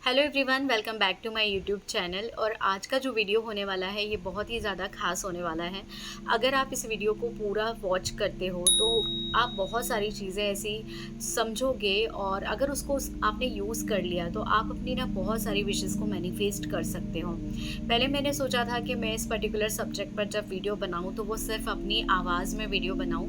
Hello everyone, welcome back to my YouTube channel. और आज का जो वीडियो होने वाला है ये बहुत ही ज़्यादा खास होने वाला है। अगर आप इस वीडियो को पूरा वॉच करते हो तो आप बहुत सारी चीज़ें ऐसी समझोगे, और अगर उसको आपने यूज़ कर लिया तो आप अपनी ना बहुत सारी विशेज़ को मैनिफेस्ट कर सकते हो। पहले मैंने सोचा था कि मैं इस पर्टिकुलर सब्जेक्ट पर जब वीडियो बनाऊँ तो वो सिर्फ अपनी आवाज़ में वीडियो बनाऊँ,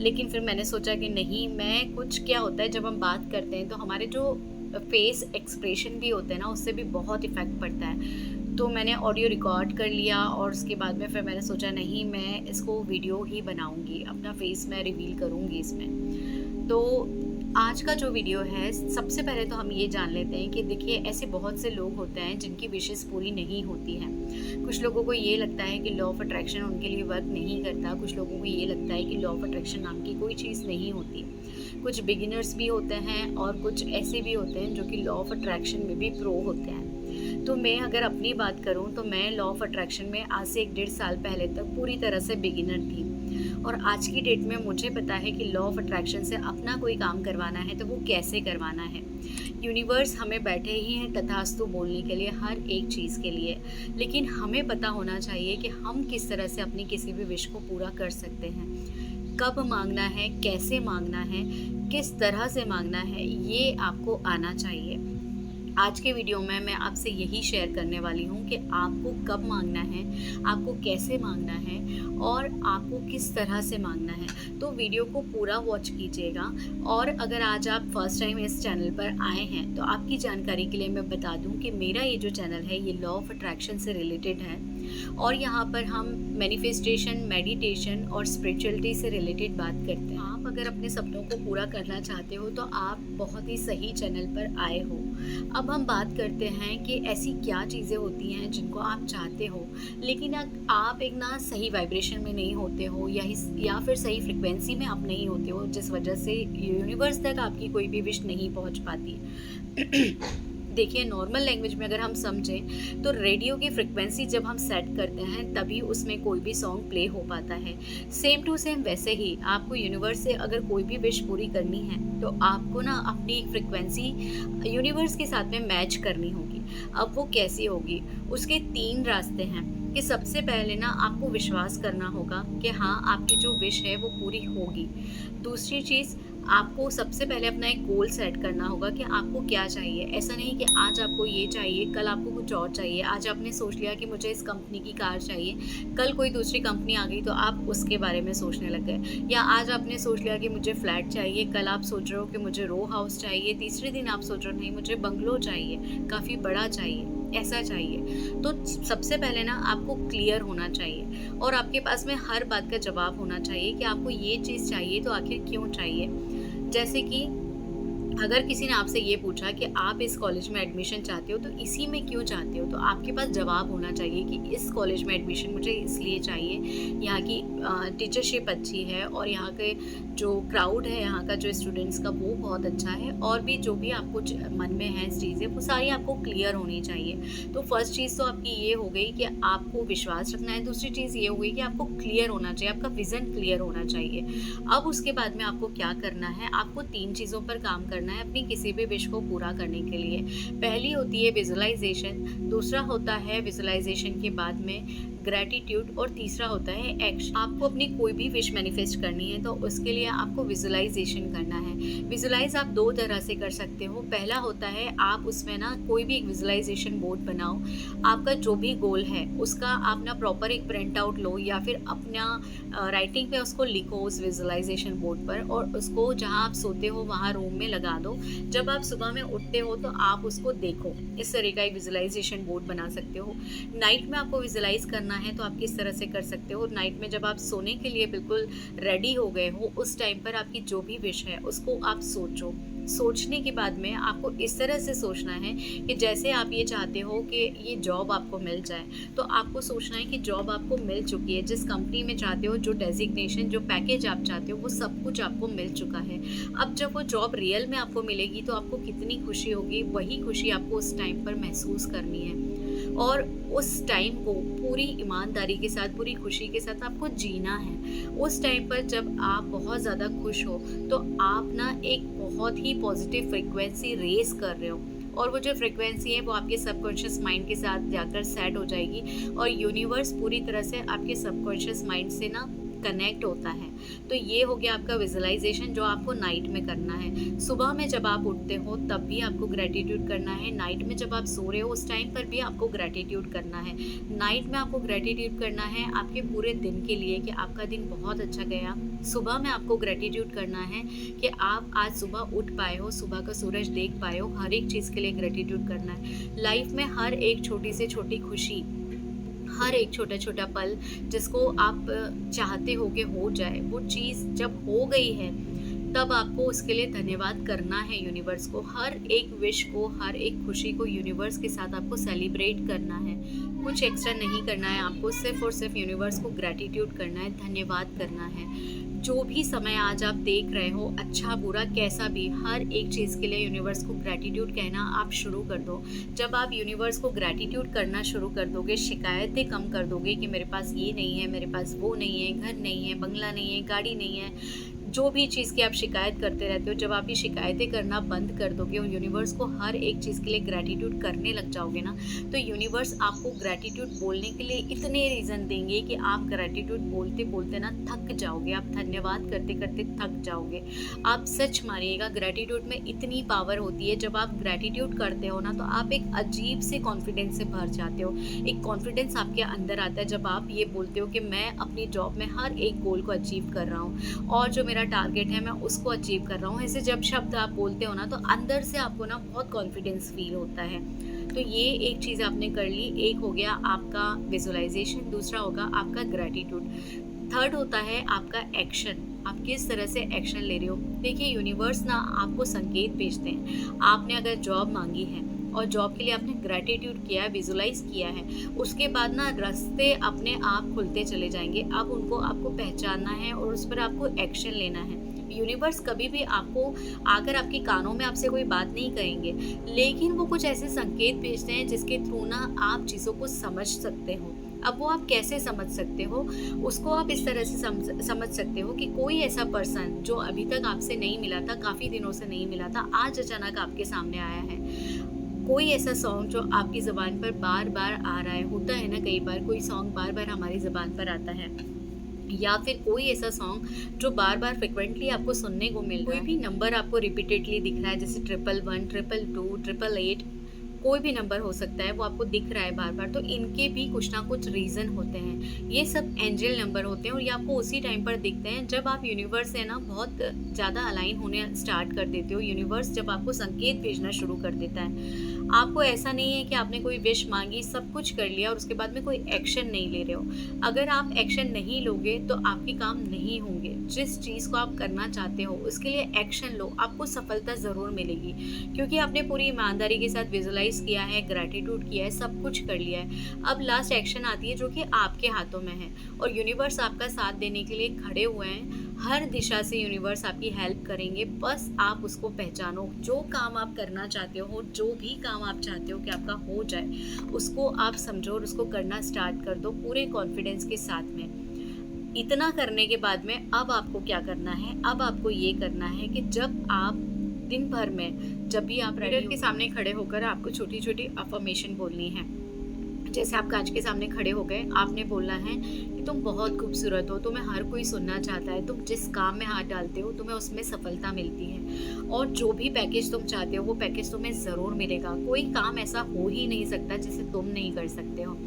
लेकिन फिर मैंने सोचा कि नहीं, मैं कुछ क्या होता है जब हम बात करते हैं तो हमारे जो फेस एक्सप्रेशन भी होते हैं ना, उससे भी बहुत इफ़ेक्ट पड़ता है। तो मैंने ऑडियो रिकॉर्ड कर लिया और उसके बाद में फिर मैंने सोचा नहीं, मैं इसको वीडियो ही बनाऊंगी, अपना फेस मैं रिवील करूंगी इसमें। तो आज का जो वीडियो है, सबसे पहले तो हम ये जान लेते हैं कि देखिए, ऐसे बहुत से लोग होते हैं जिनकी विशेस पूरी नहीं होती हैं। कुछ लोगों को ये लगता है कि लॉ ऑफ अट्रैक्शन उनके लिए वर्क नहीं करता, कुछ लोगों को ये लगता है कि लॉ ऑफ अट्रैक्शन नाम की कोई चीज़ नहीं होती। कुछ बिगिनर्स भी होते हैं और कुछ ऐसे भी होते हैं जो कि लॉ ऑफ अट्रैक्शन में भी प्रो होते हैं। तो मैं अगर अपनी बात करूं तो मैं लॉ ऑफ अट्रैक्शन में आज से 1-1.5 साल पहले तक पूरी तरह से बिगिनर थी, और आज की डेट में मुझे पता है कि लॉ ऑफ अट्रैक्शन से अपना कोई काम करवाना है तो वो कैसे करवाना है। यूनिवर्स हमें बैठे ही हैं तथास्तु बोलने के लिए, हर एक चीज़ के लिए, लेकिन हमें पता होना चाहिए कि हम किस तरह से अपनी किसी भी विश को पूरा कर सकते हैं। कब मांगना है, कैसे मांगना है, किस तरह से मांगना है, ये आपको आना चाहिए। आज के वीडियो में मैं आपसे यही शेयर करने वाली हूँ कि आपको कब मांगना है, आपको कैसे मांगना है और आपको किस तरह से मांगना है। तो वीडियो को पूरा वॉच कीजिएगा। और अगर आज आप फर्स्ट टाइम इस चैनल पर आए हैं तो आपकी जानकारी के लिए मैं बता दूं कि मेरा ये जो चैनल है ये लॉ ऑफ अट्रैक्शन से रिलेटेड है, और यहाँ पर हम मैनिफेस्टेशन, मेडिटेशन और स्पिरिचुअलिटी से रिलेटेड बात करते हैं। आप अगर अपने सपनों को पूरा करना चाहते हो तो आप बहुत ही सही चैनल पर आए हो। अब हम बात करते हैं कि ऐसी क्या चीज़ें होती हैं जिनको आप चाहते हो, लेकिन आप एक ना सही वाइब्रेशन में नहीं होते हो, या फिर सही फ्रिक्वेंसी में आप नहीं होते हो, जिस वजह से यूनिवर्स तक आपकी कोई भी विश नहीं पहुंच पाती। देखिए, नॉर्मल लैंग्वेज में अगर हम समझें तो रेडियो की फ्रिक्वेंसी जब हम सेट करते हैं तभी उसमें कोई भी सॉन्ग प्ले हो पाता है। सेम टू सेम वैसे ही आपको यूनिवर्स से अगर कोई भी विश पूरी करनी है तो आपको ना अपनी फ्रिक्वेंसी यूनिवर्स के साथ में मैच करनी होगी। अब वो कैसी होगी, उसके 3 रास्ते हैं। कि सबसे पहले ना आपको विश्वास करना होगा कि हाँ, आपकी जो विश है वो पूरी होगी। दूसरी चीज़, आपको सबसे पहले अपना एक गोल सेट करना होगा कि आपको क्या चाहिए। ऐसा नहीं कि आज आपको ये चाहिए, कल आपको कुछ और चाहिए। आज आपने सोच लिया कि मुझे इस कंपनी की कार चाहिए, कल कोई दूसरी कंपनी आ गई तो आप उसके बारे में सोचने लग गए। या आज आपने सोच लिया कि मुझे फ्लैट चाहिए, कल आप सोच रहे हो कि मुझे रो हाउस चाहिए, तीसरे दिन आप सोच रहे हो नहीं, मुझे बंगलो चाहिए, काफ़ी बड़ा चाहिए, ऐसा चाहिए। तो सबसे पहले ना आपको क्लियर होना चाहिए और आपके पास में हर बात का जवाब होना चाहिए कि आपको ये चीज़ चाहिए तो आखिर क्यों चाहिए। जैसे कि अगर किसी ने आपसे ये पूछा कि आप इस कॉलेज में एडमिशन चाहते हो तो इसी में क्यों चाहते हो, तो आपके पास जवाब होना चाहिए कि इस कॉलेज में एडमिशन मुझे इसलिए चाहिए, यहाँ की टीचरशिप अच्छी है और यहाँ के जो क्राउड है, यहाँ का जो स्टूडेंट्स का, वो बहुत अच्छा है, और भी जो भी आपको मन में है चीज़ें वो सारी आपको क्लियर होनी चाहिए। तो फर्स्ट चीज़ तो आपकी ये हो गई कि आपको विश्वास रखना है। दूसरी चीज़ ये हो गई कि आपको क्लियर होना चाहिए, आपका विज़न क्लियर होना चाहिए। अब उसके बाद में आपको क्या करना है, आपको 3 चीज़ों पर काम करना है अपनी किसी भी विश को पूरा करने के लिए। पहली होती है विजुअलाइजेशन, दूसरा होता है विजुअलाइजेशन के बाद में ग्रैटिट्यूड, और तीसरा होता है एक्शन। आपको अपनी कोई भी विश मैनिफेस्ट करनी है तो उसके लिए आपको विजुअलाइजेशन करना है। विजुअलाइज आप 2 तरह से कर सकते हो। पहला होता है, आप उसमें ना कोई भी एक विजुअलाइजेशन बोर्ड बनाओ, आपका जो भी गोल है उसका आप ना प्रॉपर एक प्रिंट आउट लो, या फिर अपना राइटिंग पे उसको लिखो उस विजुअलाइजेशन बोर्ड पर, और उसको जहाँ आप सोते हो वहाँ रूम में लगा दो। जब आप सुबह में उठते हो तो आप उसको देखो। इस तरह का एक विजुअलाइजेशन बोर्ड बना सकते हो। नाइट में आपको विजुअलाइज करना है तो आप किस तरह से कर सकते हो, नाइट में जब आप सोने के लिए बिल्कुल रेडी हो गए हो, उस टाइम पर आपकी जो भी विश है उसको आप सोचो। सोचने के बाद में आपको इस तरह से सोचना है कि जैसे आप ये चाहते हो कि ये जॉब आपको मिल जाए, तो आपको सोचना है कि जॉब आपको मिल चुकी है, जिस कंपनी में चाहते हो, जो डेजिग्नेशन, जो पैकेज आप चाहते हो, वो सब कुछ आपको मिल चुका है। अब जब वो जॉब रियल में आपको मिलेगी तो आपको कितनी खुशी होगी, वही खुशी आपको उस टाइम पर महसूस करनी है, और उस टाइम को पूरी ईमानदारी के साथ, पूरी खुशी के साथ आपको जीना है। उस टाइम पर जब आप बहुत ज़्यादा खुश हो तो आप ना एक बहुत ही पॉजिटिव फ्रिक्वेंसी रेस कर रहे हो। और वो जो फ्रिक्वेंसी है वो आपके सबकॉन्शियस माइंड के साथ जाकर सेट हो जाएगी और यूनिवर्स पूरी तरह से आपके सबकॉन्शियस माइंड से ना कनेक्ट होता है। तो ये हो गया आपका विजुअलाइजेशन जो आपको नाइट में करना है। सुबह में जब आप उठते हो तब भी आपको ग्रेटिट्यूड करना है, नाइट में जब आप सो रहे हो उस टाइम पर भी आपको ग्रेटिट्यूड करना है। नाइट में आपको ग्रेटिट्यूड करना है आपके पूरे दिन के लिए कि आपका दिन बहुत अच्छा गया। सुबह में आपको ग्रेटिट्यूड करना है कि आप आज सुबह उठ पाए हो, सुबह का सूरज देख पाए हो, हर एक चीज़ के लिए ग्रेटिट्यूड करना है। लाइफ में हर एक छोटी से छोटी खुशी, हर एक छोटा छोटा पल जिसको आप चाहते हो कि हो जाए, वो चीज़ जब हो गई है तब आपको उसके लिए धन्यवाद करना है यूनिवर्स को। हर एक विश को, हर एक खुशी को यूनिवर्स के साथ आपको सेलिब्रेट करना है। कुछ एक्स्ट्रा नहीं करना है आपको, सिर्फ और सिर्फ यूनिवर्स को ग्रैटिट्यूड करना है, धन्यवाद करना है। जो भी समय आज आप देख रहे हो, अच्छा बुरा कैसा भी, हर एक चीज़ के लिए यूनिवर्स को ग्रैटिट्यूड कहना आप शुरू कर दो। जब आप यूनिवर्स को ग्रैटिट्यूड करना शुरू कर दोगे, शिकायतें कम कर दोगे कि मेरे पास ये नहीं है, मेरे पास वो नहीं है, घर नहीं है, बंगला नहीं है, गाड़ी नहीं है, जो भी चीज़ की आप शिकायत करते रहते हो, जब आप ये शिकायतें करना बंद कर दोगे और यूनिवर्स को हर एक चीज़ के लिए ग्रैटिट्यूड करने लग जाओगे ना, तो यूनिवर्स आपको ग्रैटिट्यूड बोलने के लिए इतने रीज़न देंगे कि आप ग्रैटिट्यूड बोलते बोलते ना थक जाओगे, आप धन्यवाद करते करते थक जाओगे। आप सच मानिएगा, ग्रैटिट्यूड में इतनी पावर होती है। जब आप ग्रैटिट्यूड करते हो ना तो आप एक अजीब से कॉन्फिडेंस से भर जाते हो। एक कॉन्फिडेंस आपके अंदर आता है जब आप ये बोलते हो कि मैं अपनी जॉब में हर एक गोल को अचीव कर रहा हूँ और जो मेरा टारगेट है मैं उसको अचीव कर रहा हूँ। ऐसे जब शब्द आप बोलते हो ना तो अंदर से आपको ना बहुत कॉन्फिडेंस फील होता है। तो ये एक चीज़ आपने कर ली। एक हो गया आपका विजुअलाइजेशन, दूसरा होगा आपका ग्रैटिट्यूड, थर्ड होता है आपका एक्शन। आप किस तरह से एक्शन ले रहे हो। देखिए, यूनिवर्स ना आपको संकेत भेजते हैं। आपने अगर जॉब मांगी है और जॉब के लिए आपने ग्रैटिट्यूड किया है, विजुलाइज किया है, उसके बाद ना रास्ते अपने आप खुलते चले जाएंगे। अब उनको आपको पहचानना है और उस पर आपको एक्शन लेना है। यूनिवर्स कभी भी आपको आकर आपके कानों में आपसे कोई बात नहीं करेंगे, लेकिन वो कुछ ऐसे संकेत भेजते हैं जिसके थ्रू ना आप चीज़ों को समझ सकते हो। अब वो आप कैसे समझ सकते हो, उसको आप इस तरह से समझ सकते हो कि कोई ऐसा पर्सन जो अभी तक आपसे नहीं मिला था, काफ़ी दिनों से नहीं मिला था, आज अचानक आपके सामने आया है। कोई ऐसा सॉन्ग जो आपकी ज़बान पर बार बार आ रहा है, होता है ना कई बार कोई सॉन्ग बार बार हमारी ज़बान पर आता है, या फिर कोई ऐसा सॉन्ग जो बार बार फ्रिक्वेंटली आपको सुनने को मिल रहा है। कोई भी नंबर आपको रिपीटेडली दिख रहा है, जैसे 111, 222, 888, कोई भी नंबर हो सकता है, वो आपको दिख रहा है बार बार, तो इनके भी कुछ ना कुछ रीज़न होते हैं। ये सब एंजल नंबर होते हैं और ये आपको उसी टाइम पर दिखते हैं जब आप यूनिवर्स से ना बहुत ज़्यादा अलाइन होने स्टार्ट कर देते हो। यूनिवर्स जब आपको संकेत भेजना शुरू कर देता है, आपको ऐसा नहीं है कि आपने कोई विश मांगी, सब कुछ कर लिया और उसके बाद में कोई एक्शन नहीं ले रहे हो। अगर आप एक्शन नहीं लोगे तो आपके काम नहीं होंगे। जिस चीज़ को आप करना चाहते हो उसके लिए एक्शन लो, आपको सफलता ज़रूर मिलेगी, क्योंकि आपने पूरी ईमानदारी के साथ विजुलाइज किया है, ग्रैटिट्यूड किया है, सब कुछ कर लिया है। अब लास्ट एक्शन आती है जो कि आपके हाथों में है और यूनिवर्स आपका साथ देने के लिए खड़े हुए हैं। हर दिशा से यूनिवर्स आपकी हेल्प करेंगे, बस आप उसको पहचानो। जो काम आप करना चाहते हो, जो भी काम आप चाहते हो कि आपका हो जाए, उसको आप समझो और उसको करना स्टार्ट कर दो पूरे कॉन्फिडेंस के साथ में। इतना करने के बाद में अब आपको क्या करना है, अब आपको ये करना है कि जब आप दिन भर में, जब भी आप मिरर के सामने खड़े होकर आपको छोटी छोटी अफर्मेशन बोलनी है। जैसे आप कांच के सामने खड़े हो गए, आपने बोलना है कि तुम बहुत खूबसूरत हो, तुम्हें हर कोई सुनना चाहता है, तुम जिस काम में हाथ डालते हो तुम्हें उसमें सफलता मिलती है और जो भी पैकेज तुम चाहते हो वो पैकेज तुम्हें ज़रूर मिलेगा। कोई काम ऐसा हो ही नहीं सकता जिसे तुम नहीं कर सकते हो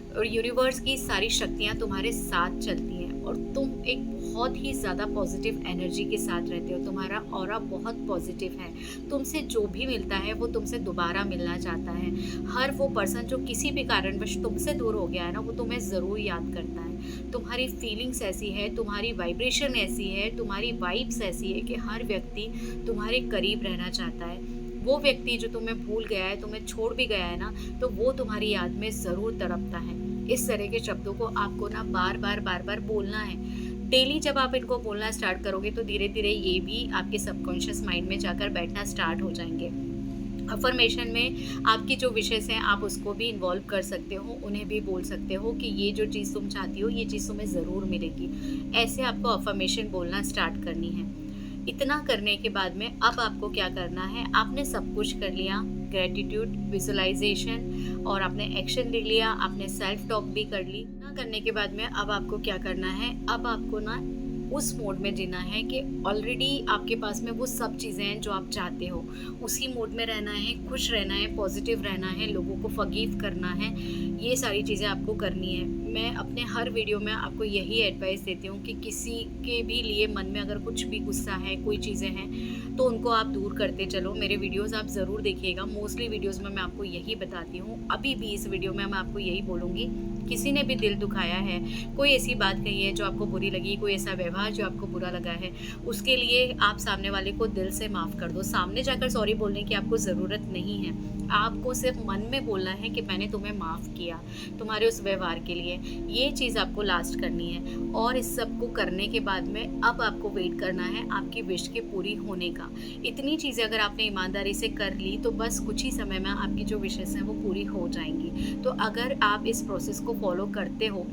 और यूनिवर्स की सारी शक्तियाँ तुम्हारे साथ चलती हैं और तुम एक बहुत ही ज़्यादा पॉजिटिव एनर्जी के साथ रहते हो। तुम्हारा ऑरा बहुत पॉजिटिव है, तुमसे जो भी मिलता है वो तुमसे दोबारा मिलना चाहता है। हर वो पर्सन जो किसी भी कारणवश तुमसे दूर हो गया है ना, वो तुम्हें ज़रूर याद करता है। तुम्हारी फीलिंग्स ऐसी है, तुम्हारी वाइब्रेशन ऐसी है, तुम्हारी वाइब्स ऐसी है कि हर व्यक्ति तुम्हारे करीब रहना चाहता है। वो व्यक्ति जो तुम्हें भूल गया है, तुम्हें छोड़ भी गया है ना, तो वो तुम्हारी याद में ज़रूर तड़पता है। इस तरह के शब्दों को आपको ना बार बार बोलना है। डेली जब आप इनको बोलना स्टार्ट करोगे तो धीरे धीरे ये भी आपके सबकॉन्शियस माइंड में जाकर बैठना स्टार्ट हो जाएंगे। अफर्मेशन में आपकी जो विशेष हैं आप उसको भी इन्वॉल्व कर सकते हो, उन्हें भी बोल सकते हो कि ये जो चीज़ तुम चाहती हो ये चीज़ तुम्हें ज़रूर मिलेगी। ऐसे आपको अफर्मेशन बोलना स्टार्ट करनी है। इतना करने के बाद में अब आपको क्या करना है, आपने सब कुछ कर लिया, ग्रेटिट्यूड, विजुअलाइजेशन और आपने एक्शन ले लिया, आपने सेल्फ टॉक भी कर ली ना। करने के बाद में अब आपको क्या करना है, अब आपको ना उस मोड में जीना है कि ऑलरेडी आपके पास में वो सब चीज़ें हैं जो आप चाहते हो। उसी मोड में रहना है, खुश रहना है, पॉजिटिव रहना है, लोगों को फॉरगिव करना है। ये सारी चीज़ें आपको करनी है। मैं अपने हर वीडियो में आपको यही एडवाइस देती हूँ कि किसी के भी लिए मन में अगर कुछ भी गुस्सा है, कोई चीज़ें हैं, तो उनको आप दूर करते चलो। मेरे वीडियोस आप ज़रूर देखिएगा। मोस्टली वीडियोस में मैं आपको यही बताती हूँ। अभी भी इस वीडियो में मैं आपको यही बोलूँगी, किसी ने भी दिल दुखाया है, कोई ऐसी बात कही है जो आपको बुरी लगी, कोई ऐसा व्यवहार जो आपको बुरा लगा है, उसके लिए आप सामने वाले को दिल से माफ़ कर दो। सामने जाकर सॉरी बोलने की आपको ज़रूरत नहीं है। आपको सिर्फ मन में बोलना है कि मैंने तुम्हें माफ़ किया तुम्हारे उस व्यवहार के लिए। ये चीज़ आपको लास्ट करनी है। और इस सब को करने के बाद में अब आपको वेट करना है आपकी विश के पूरी होने का। इतनी चीज़ें अगर आपने ईमानदारी से कर ली तो बस कुछ ही समय में आपकी जो विशेज़ हैं वो पूरी हो जाएंगी। तो अगर आप इस प्रोसेस को फॉलो करते हो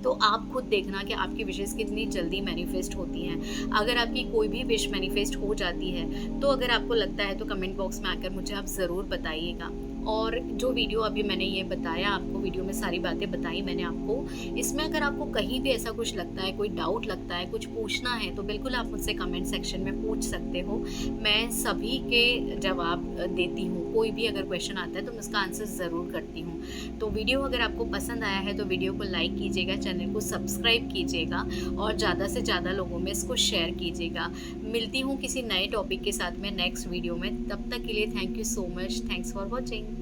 तो आप खुद देखना कि आपकी विशेज़ कितनी जल्दी मैनिफेस्ट होती हैं। अगर आपकी कोई भी विश मैनिफेस्ट हो जाती है तो अगर आपको लगता है तो कमेंट बॉक्स में आकर मुझे आप ज़रूर बताइएगा। और जो वीडियो अभी मैंने ये बताया आपको, वीडियो में सारी बातें बताई मैंने आपको, इसमें अगर आपको कहीं भी ऐसा कुछ लगता है, कोई डाउट लगता है, कुछ पूछना है तो बिल्कुल आप मुझसे कमेंट सेक्शन में पूछ सकते हो। मैं सभी के जवाब देती हूँ। कोई भी अगर क्वेश्चन आता है तो मैं उसका आंसर ज़रूर करती हूँ। तो वीडियो अगर आपको पसंद आया है तो वीडियो को लाइक कीजिएगा, चैनल को सब्सक्राइब कीजिएगा और ज़्यादा से ज़्यादा लोगों में इसको शेयर कीजिएगा। मिलती हूँ किसी नए टॉपिक के साथ में नेक्स्ट वीडियो में। तब तक के लिए thank you so much. Thanks for watching.